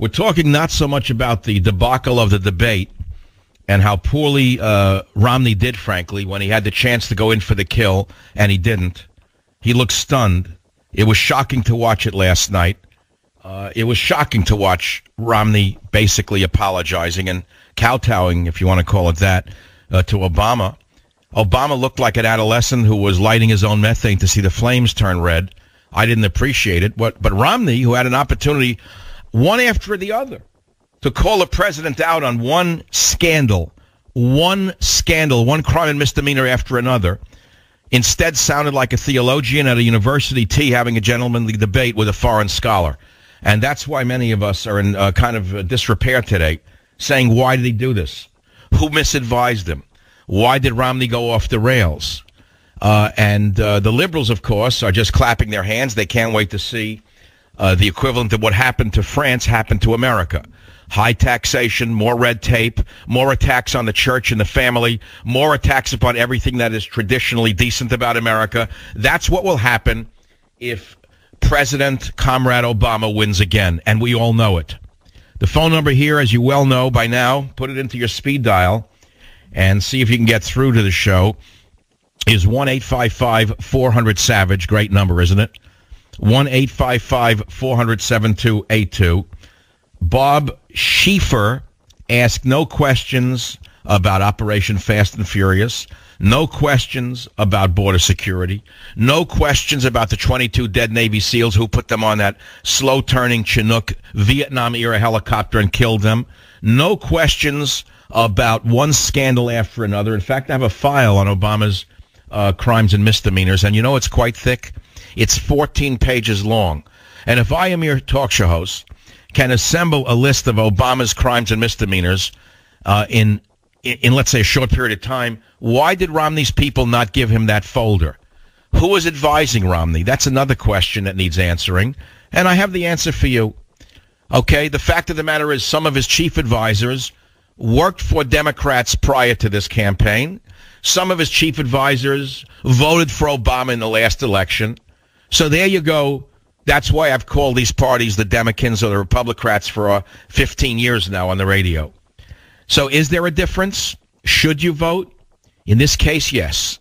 We're talking not so much about the debacle of the debate and how poorly Romney did, frankly, when he had the chance to go in for the kill, and he didn't. He looked stunned. It was shocking to watch it last night. It was shocking to watch Romney basically apologizing and kowtowing, if you want to call it that, to Obama. Obama looked like an adolescent who was lighting his own methane to see the flames turn red. I didn't appreciate it. But Romney, who had an opportunity, one after the other, to call a president out on one scandal, one crime and misdemeanor after another, instead sounded like a theologian at a university tea having a gentlemanly debate with a foreign scholar. And that's why many of us are in kind of disrepair today, saying, why did he do this? Who misadvised him? Why did Romney go off the rails? And the liberals, of course, are just clapping their hands. They can't wait to see the equivalent of what happened to France happen to America. High taxation, more red tape, more attacks on the church and the family, more attacks upon everything that is traditionally decent about America. That's what will happen if President Comrade Obama wins again, and we all know it. The phone number here, as you well know by now, put it into your speed dial and see if you can get through to the show, is 1-855-400-SAVAGE. Great number, isn't it? 1-855-400-7282. Bob Schieffer asked no questions about Operation Fast and Furious, no questions about border security, no questions about the 22 dead Navy SEALs who put them on that slow-turning Chinook Vietnam-era helicopter and killed them, no questions about one scandal after another. In fact, I have a file on Obama's crimes and misdemeanors, and you know it's quite thick. It's 14 pages long. And if I am your talk show host, can assemble a list of Obama's crimes and misdemeanors in let's say a short period of time, why did Romney's people not give him that folder? Who was advising Romney? That's another question that needs answering, and I have the answer for you. Okay, the fact of the matter is some of his chief advisors worked for Democrats prior to this campaign. Some of his chief advisors voted for Obama in the last election. So there you go. That's why I've called these parties the Democrats or the Republicrats for 15 years now on the radio. So is there a difference? Should you vote? In this case, yes.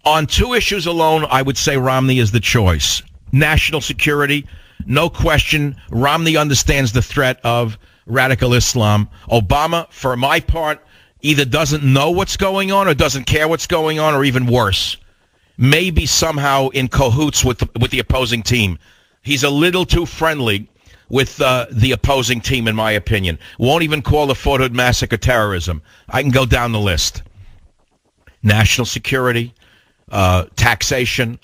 On two issues alone, I would say Romney is the choice. National security, no question. Romney understands the threat of radical Islam. Obama, for my part, either doesn't know what's going on or doesn't care what's going on, or even worse, maybe somehow in cahoots with the opposing team. He's a little too friendly with the opposing team, in my opinion. Won't even call the Fort Hood massacre terrorism. I can go down the list. National security, taxation.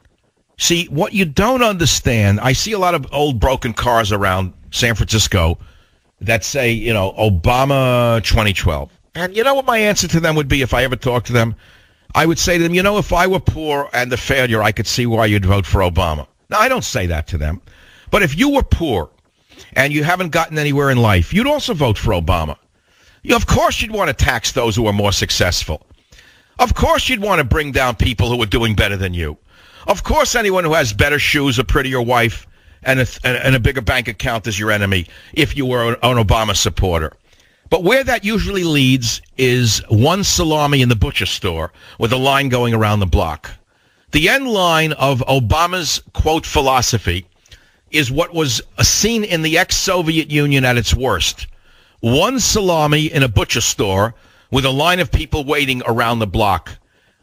See, what you don't understand, I see a lot of old broken cars around San Francisco that say, you know, Obama 2012. And you know what my answer to them would be if I ever talked to them? I would say to them, you know, if I were poor and a failure, I could see why you'd vote for Obama. Now, I don't say that to them. But if you were poor and you haven't gotten anywhere in life, you'd also vote for Obama. Of course you'd want to tax those who are more successful. Of course you'd want to bring down people who are doing better than you. Of course anyone who has better shoes, a prettier wife, and a bigger bank account is your enemy if you were an Obama supporter. But where that usually leads is one salami in the butcher store with a line going around the block. The end line of Obama's, quote, philosophy is what was seen in the ex-Soviet Union at its worst. One salami in a butcher store with a line of people waiting around the block.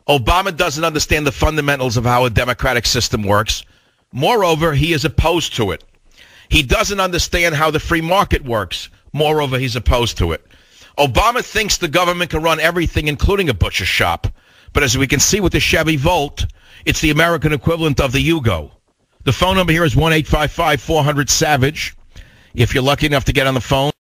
Obama doesn't understand the fundamentals of how a democratic system works. Moreover, he is opposed to it. He doesn't understand how the free market works. Moreover, he's opposed to it. Obama thinks the government can run everything, including a butcher shop. But as we can see with the Chevy Volt, it's the American equivalent of the Yugo. The phone number here is 1-855-400-SAVAGE. If you're lucky enough to get on the phone.